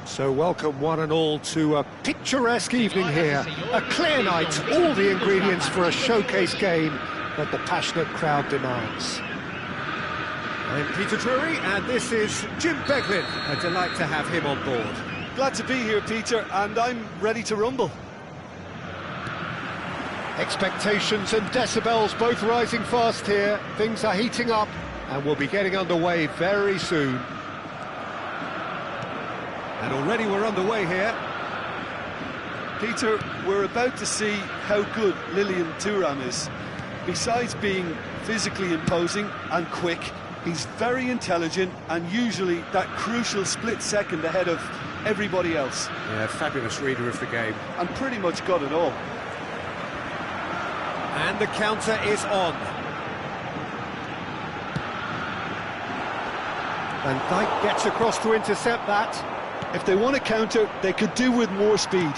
So welcome one and all to a picturesque evening here. A clear night, all the ingredients for a showcase game that the passionate crowd demands. I'm Peter Drury and this is Jim Beglin. A delight to have him on board. Glad to be here, Peter, and I'm ready to rumble. Expectations and decibels both rising fast here. Things are heating up and we'll be getting underway very soon. And already we're underway here. Peter, we're about to see how good Lilian Thuram is. Besides being physically imposing and quick, he's very intelligent and usually that crucial split second ahead of everybody else. Yeah, fabulous reader of the game. And pretty much got it all. And the counter is on. Van Dijk gets across to intercept that. If they want to counter, they could do with more speed.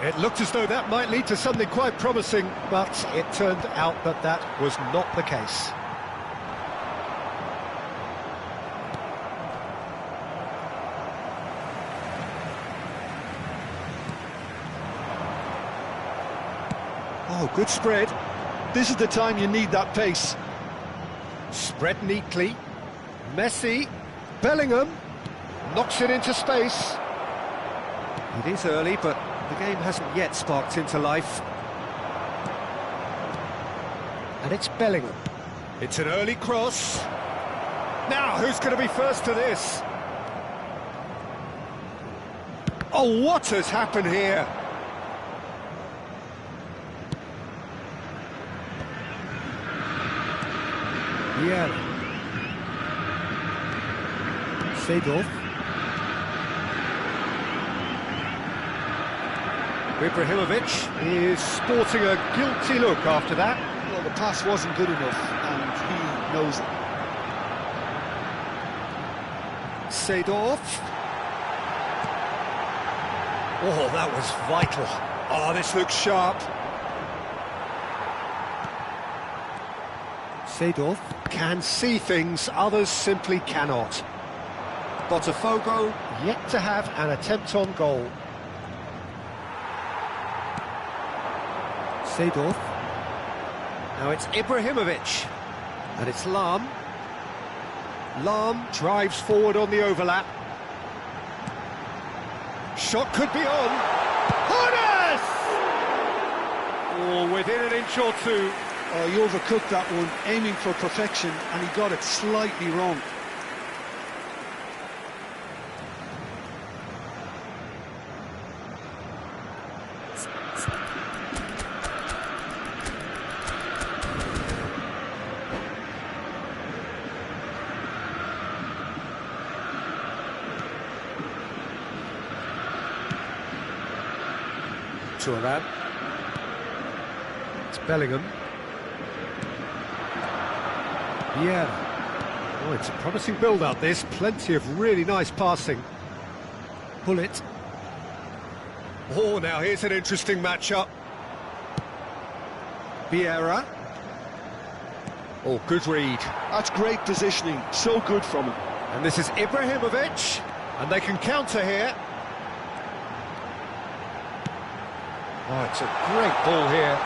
It looked as though that might lead to something quite promising, but it turned out that that was not the case. Oh, good spread. This is the time you need that pace. Spread neatly. Messi. Bellingham. Knocks it into space. It is early, but the game hasn't yet sparked into life. And it's Bellingham. It's an early cross. Now, who's going to be first to this? Oh, what has happened here? Yeah. Seedorf. Ibrahimovic is sporting a guilty look after that. Well, the pass wasn't good enough, and he knows it. Seedorf. Oh, that was vital. Oh, this looks sharp. Seedorf can see things others simply cannot. Botafogo yet to have an attempt on goal. Seedorf. Now it's Ibrahimovic. And it's Lahm. Lahm drives forward on the overlap. Shot could be on. Hones! Oh, within an inch or two. Oh, he overcooked that one, aiming for perfection, and he got it slightly wrong. Thuram. It's Bellingham. Yeah. Oh, it's a promising build-up, this. Plenty of really nice passing. Bullet. Oh, now here's an interesting matchup. Vieira. Oh, good read. That's great positioning, so good from him. And this is Ibrahimovic, and they can counter here. Oh, it's a great ball here.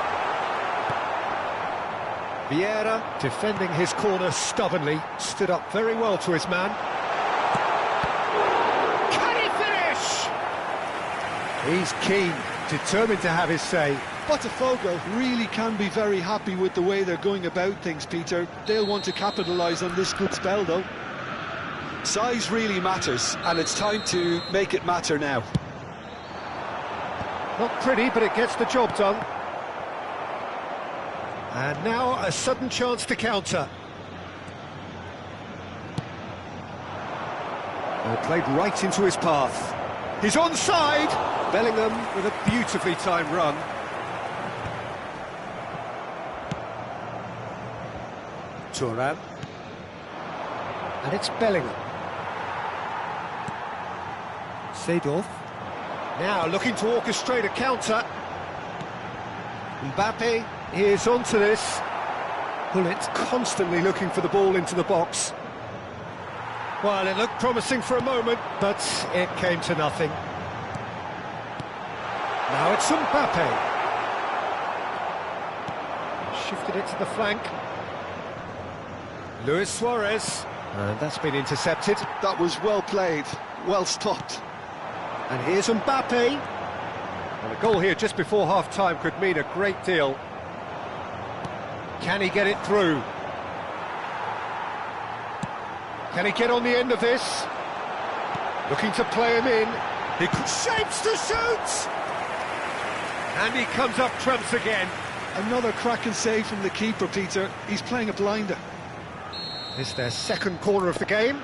Vieira, defending his corner stubbornly, stood up very well to his man. Can he finish? He's keen, determined to have his say. Botafogo really can be very happy with the way they're going about things, Peter. They'll want to capitalise on this good spell, though. Size really matters, and it's time to make it matter now. Not pretty, but it gets the job done. And now a sudden chance to counter. Oh, played right into his path. He's onside! Bellingham with a beautifully timed run. Thuram. And it's Bellingham. Seedorf. Now looking to orchestrate a counter. Mbappe is onto this. Bullet constantly looking for the ball into the box. Well, it looked promising for a moment, but it came to nothing. Now it's Mbappe. Shifted it to the flank. Luis Suarez. And that's been intercepted. That was well played, well stopped. And here's Mbappe. And a goal here just before half-time could mean a great deal. Can he get it through? Can he get on the end of this? Looking to play him in. He shapes to shoot! And he comes up trumps again. Another cracking save from the keeper, Peter. He's playing a blinder. It's their second corner of the game.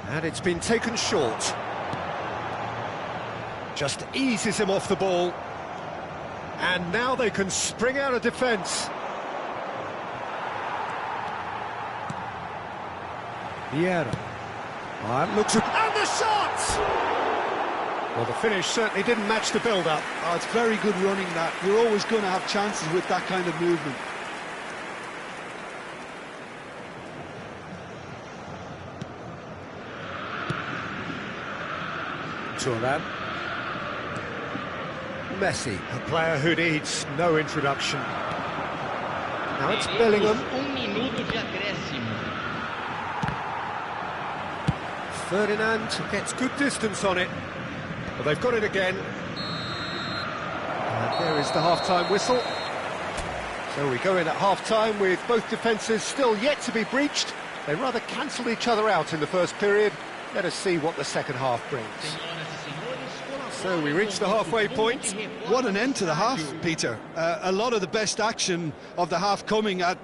And it's been taken short. Just eases him off the ball. And now they can spring out of defence. Vieira. And looks at... And the shot! Well, the finish certainly didn't match the build-up. Oh, it's very good running, that. You're always going to have chances with that kind of movement. Thuram. Messi, a player who needs no introduction. Now it's Bellingham. Ferdinand gets good distance on it. But they've got it again. And there is the half-time whistle. So we go in at half-time with both defences still yet to be breached. They rather cancelled each other out in the first period. Let us see what the second half brings. So we reach the halfway point. What an end to the half, Peter. A lot of the best action of the half coming at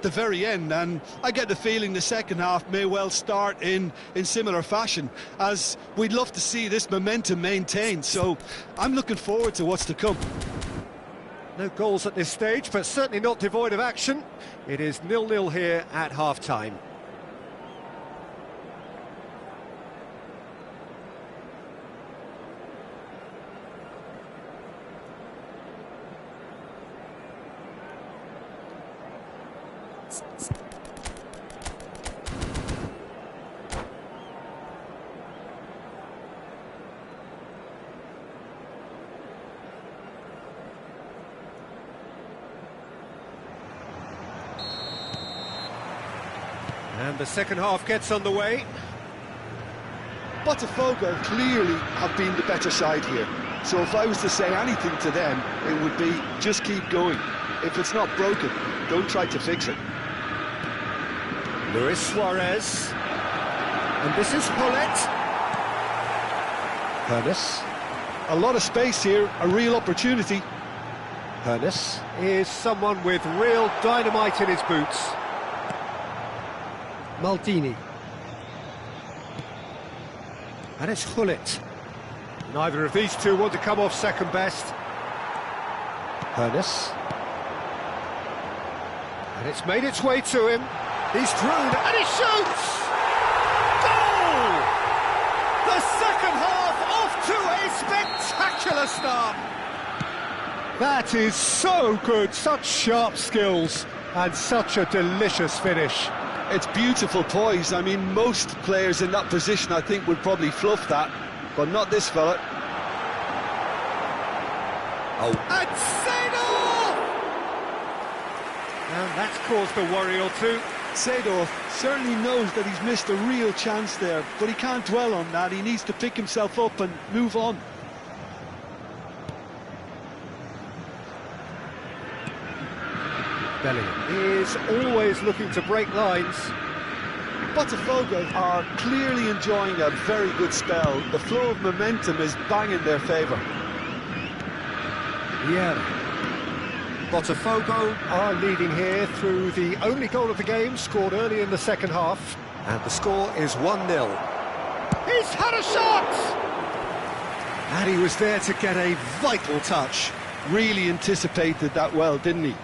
the very end, and I get the feeling the second half may well start in similar fashion, as we'd love to see this momentum maintained. So I'm looking forward to what's to come. No goals at this stage, but certainly not devoid of action. It is 0-0 here at half-time. And the second half gets underway. Botafogo clearly have been the better side here. So if I was to say anything to them, it would be just keep going. If it's not broken, don't try to fix it. Luis Suarez. And this is Hullet. Hernes. A lot of space here, a real opportunity. Hernes is someone with real dynamite in his boots. Maldini. And it's Hullet. Neither of these two want to come off second best. Hernes. And it's made its way to him. He's through and he shoots! Goal! The second half off to a spectacular start. That is so good, such sharp skills and such a delicious finish. It's beautiful poise. I mean, most players in that position, I think, would probably fluff that, but not this fella. Oh, and Seedorf! And that's caused a worry or two. Seedorf certainly knows that he's missed a real chance there, but he can't dwell on that. He needs to pick himself up and move on. Bellingham is always looking to break lines. Botafogo are clearly enjoying a very good spell. The flow of momentum is bang in their favour. Yeah. Botafogo are leading here through the only goal of the game, scored early in the second half. And the score is 1-0. He's had a shot! And he was there to get a vital touch. Really anticipated that well, didn't he?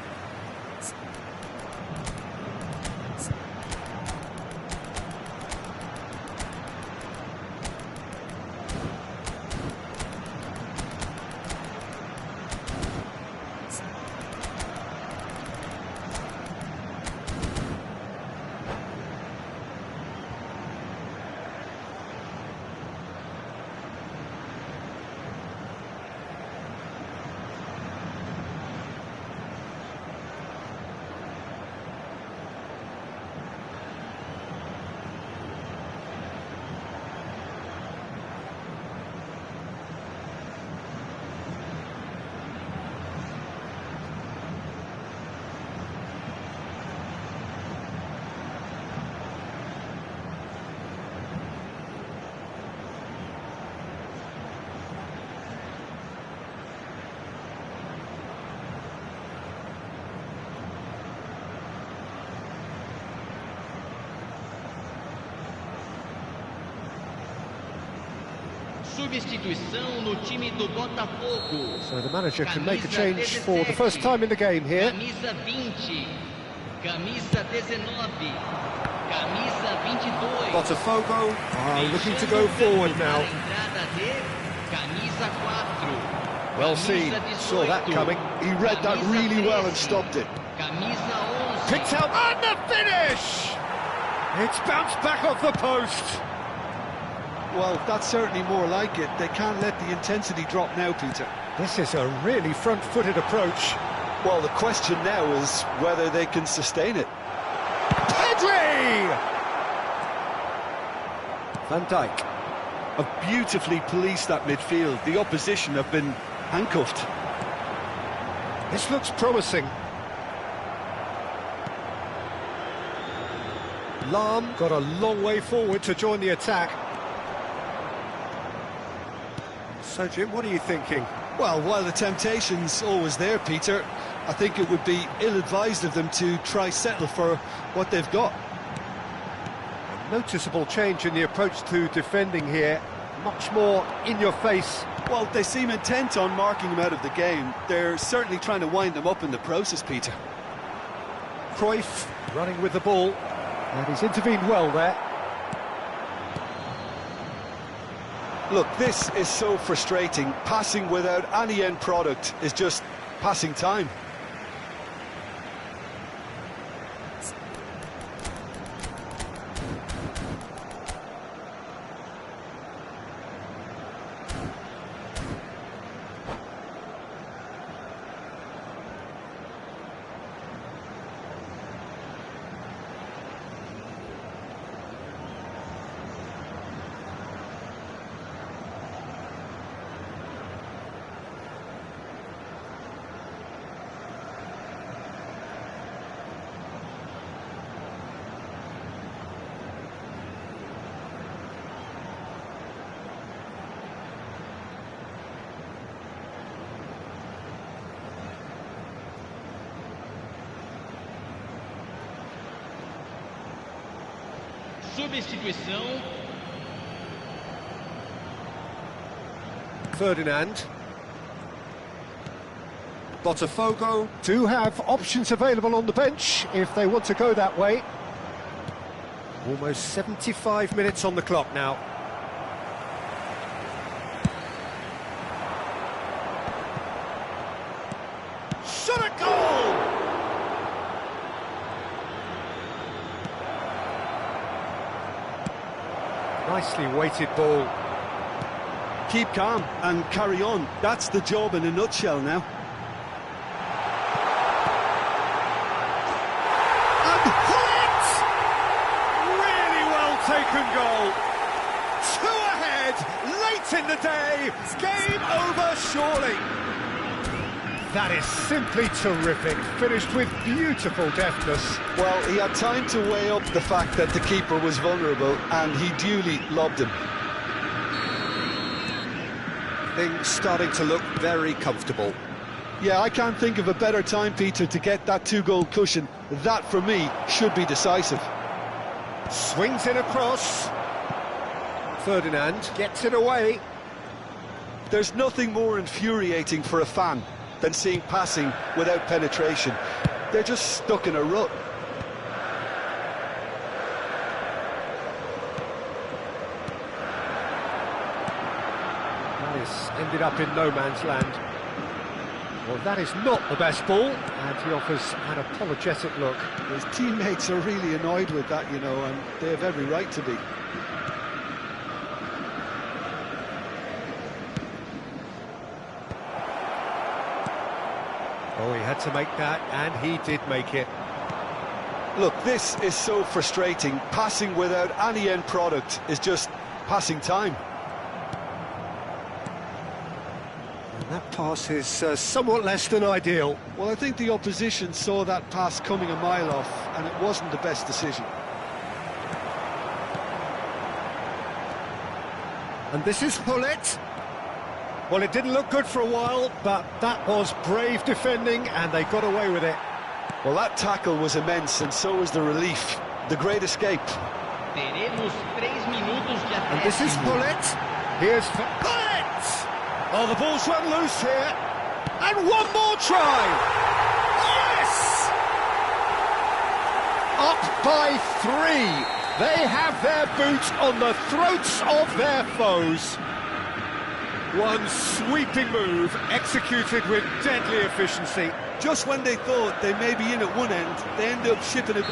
Substituição no time do Botafogo. So the manager can make a change for the first time in the game here. Camisa 20. Camisa 19. Camisa 22. Botafogo are looking to go forward now. Entrada de camisa 4. Well seen, saw that coming. He read that really well and stopped it. Camisa 11. Picked out, and the finish! It's bounced back off the post. Well, that's certainly more like it. They can't let the intensity drop now, Peter. This is a really front-footed approach. Well, the question now is whether they can sustain it. Pedri! Van Dijk. Have beautifully policed that midfield. The opposition have been handcuffed. This looks promising. Lahm got a long way forward to join the attack. So, Jim, what are you thinking? Well, while the temptation's always there, Peter, I think it would be ill-advised of them to try settle for what they've got. A noticeable change in the approach to defending here. Much more in your face. Well, they seem intent on marking him out of the game. They're certainly trying to wind him up in the process, Peter. Cruyff running with the ball. And he's intervened well there. Look, this is so frustrating. Passing without any end product is just passing time. Substituição. Ferdinand. Botafogo do have options available on the bench if they want to go that way. Almost 75 minutes on the clock now. Shot a goal! Nicely weighted ball. Keep calm and carry on. That's the job in a nutshell now. And hit! Really well taken goal. 2 ahead, late in the day. Game over, surely. That is simply terrific. Finished with beautiful deftness. Well, he had time to weigh up the fact that the keeper was vulnerable, and he duly lobbed him. Things starting to look very comfortable. Yeah, I can't think of a better time, Peter, to get that 2-goal cushion. That, for me, should be decisive. Swings in across. Ferdinand gets it away. There's nothing more infuriating for a fan than seeing passing without penetration. They're just stuck in a rut. This ended up in no man's land. Well, that is not the best ball, and he offers an apologetic look. His teammates are really annoyed with that, you know, and they have every right to be. Oh, he had to make that, and he did make it. Look, this is so frustrating. Passing without any end product is just passing time. And that pass is somewhat less than ideal. Well, I think the opposition saw that pass coming a mile off, and it wasn't the best decision. And this is Hullet. Well, it didn't look good for a while, but that was brave defending, and they got away with it. Well, that tackle was immense, and so was the relief. The great escape. Teremos 3 minutos de And this is acréscimo. Hullet. Here's Bullet! Oh, the ball's run loose here. And one more try! Yes! Up by 3. They have their boot on the throats of their foes. One sweeping move, executed with deadly efficiency. Just when they thought they may be in at one end, they end up shipping it.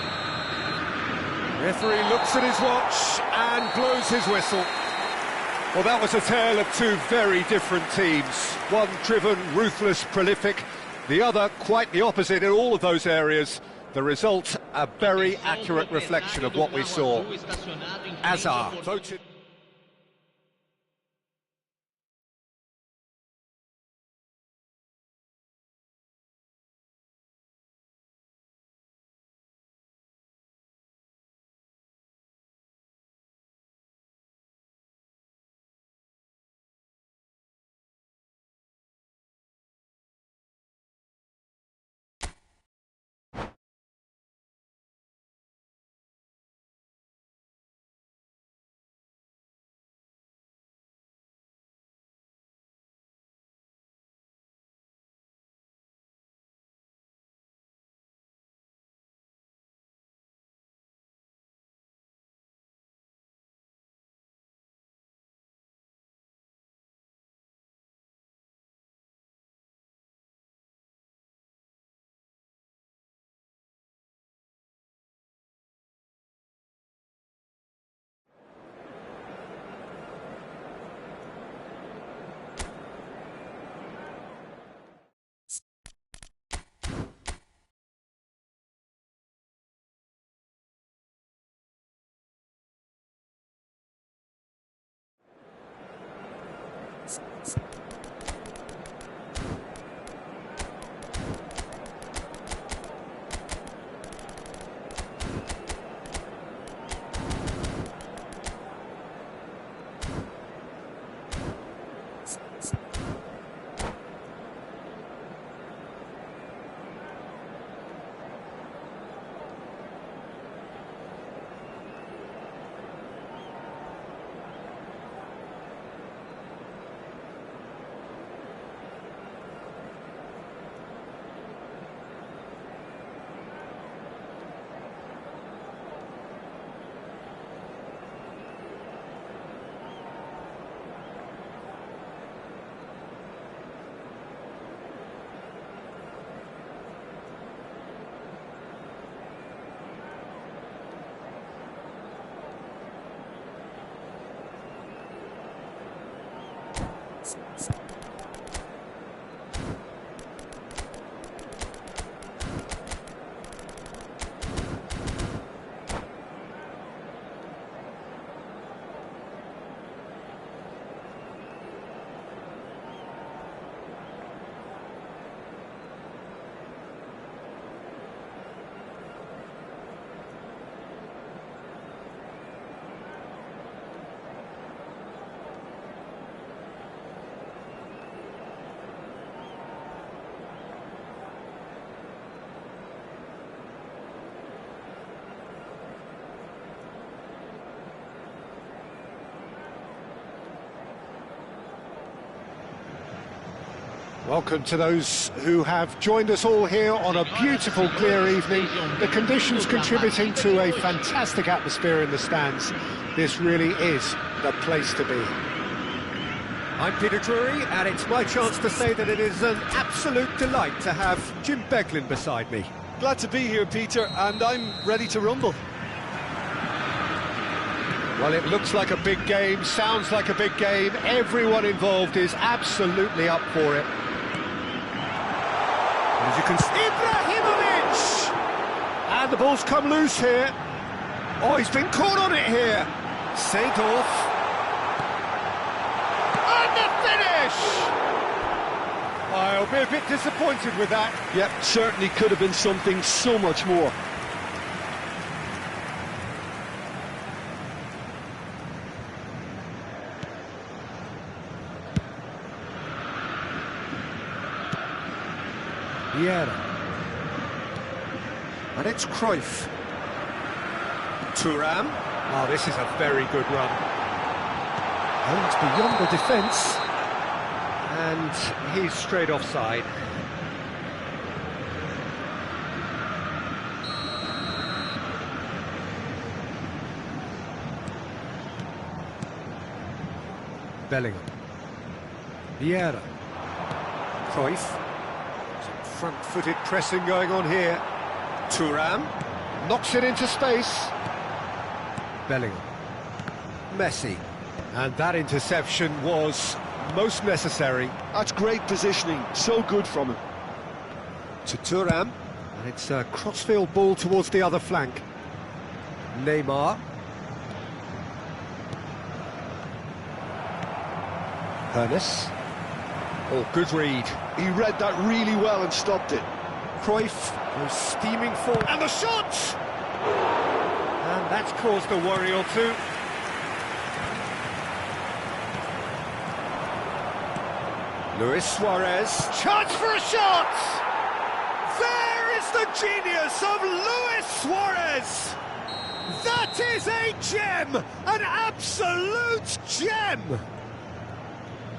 Referee looks at his watch and blows his whistle. Well, that was a tale of two very different teams. One driven, ruthless, prolific. The other quite the opposite in all of those areas. The result, a very accurate reflection of what we saw. Azar voted... Welcome to those who have joined us all here on a beautiful, clear evening. The conditions contributing to a fantastic atmosphere in the stands. This really is the place to be. I'm Peter Drury, and it's my chance to say that it is an absolute delight to have Jim Beglin beside me. Glad to be here, Peter, and I'm ready to rumble. Well, it looks like a big game, sounds like a big game. Everyone involved is absolutely up for it. As you can see, Ibrahimovic! And the ball's come loose here. Oh, he's been caught on it here. Seedorf. And the finish! I'll be a bit disappointed with that. Yep, certainly could have been something so much more. Vieira. And it's Cruyff. Thuram. Oh, this is a very good run. Holds beyond the defence. And he's straight offside. Bellingham. Vieira. Cruyff. Some front-footed pressing going on here. Thuram. Knocks it into space. Bellingham. Messi. And that interception was most necessary. That's great positioning, so good from him. To Thuram. And it's a crossfield ball towards the other flank. Neymar. Pernis. Oh, good read. He read that really well and stopped it. Cruyff goes steaming forward. And the shot! And that's caused a worry or two. Luis Suarez. Chance for a shot! There is the genius of Luis Suarez! That is a gem! An absolute gem!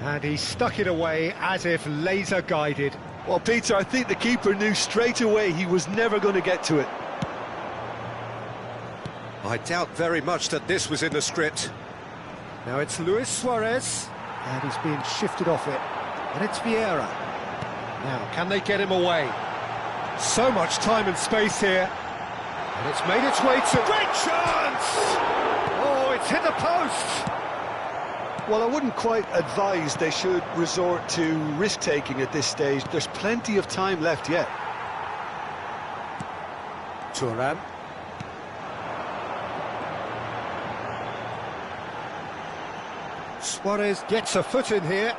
And he stuck it away as if laser-guided. Well, Peter, I think the keeper knew straight away he was never going to get to it. I doubt very much that this was in the script. Now it's Luis Suarez, and he's being shifted off it. And it's Vieira. Now, can they get him away? So much time and space here. And it's made its way to... Great chance! Oh, it's hit the post! Well, I wouldn't quite advise they should resort to risk-taking at this stage. There's plenty of time left yet. Thuram. Suarez gets a foot in here.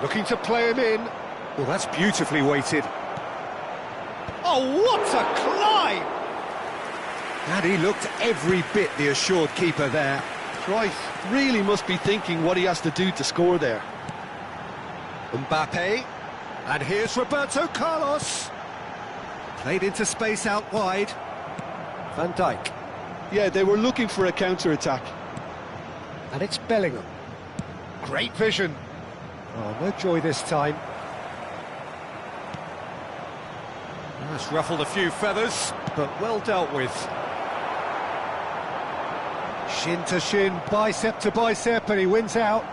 Looking to play him in. Well, that's beautifully weighted. Oh, what a climb! And he looked every bit the assured keeper there. Cruyff really must be thinking what he has to do to score there. Mbappe. And here's Roberto Carlos. Played into space out wide. Van Dijk. Yeah, they were looking for a counter-attack. And it's Bellingham. Great vision. Oh, no joy this time. That's ruffled a few feathers, but well dealt with. Shin to shin, bicep to bicep, and he wins out.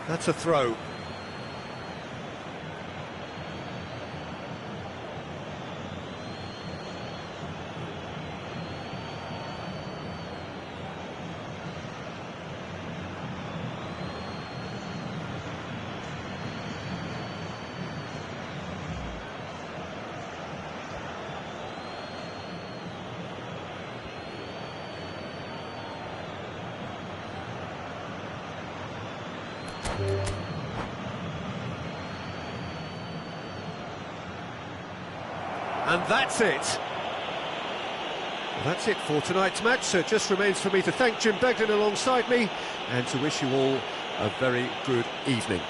That's a throw. And that's it. Well, that's it for tonight's match, so it just remains for me to thank Jim Begden alongside me and to wish you all a very good evening.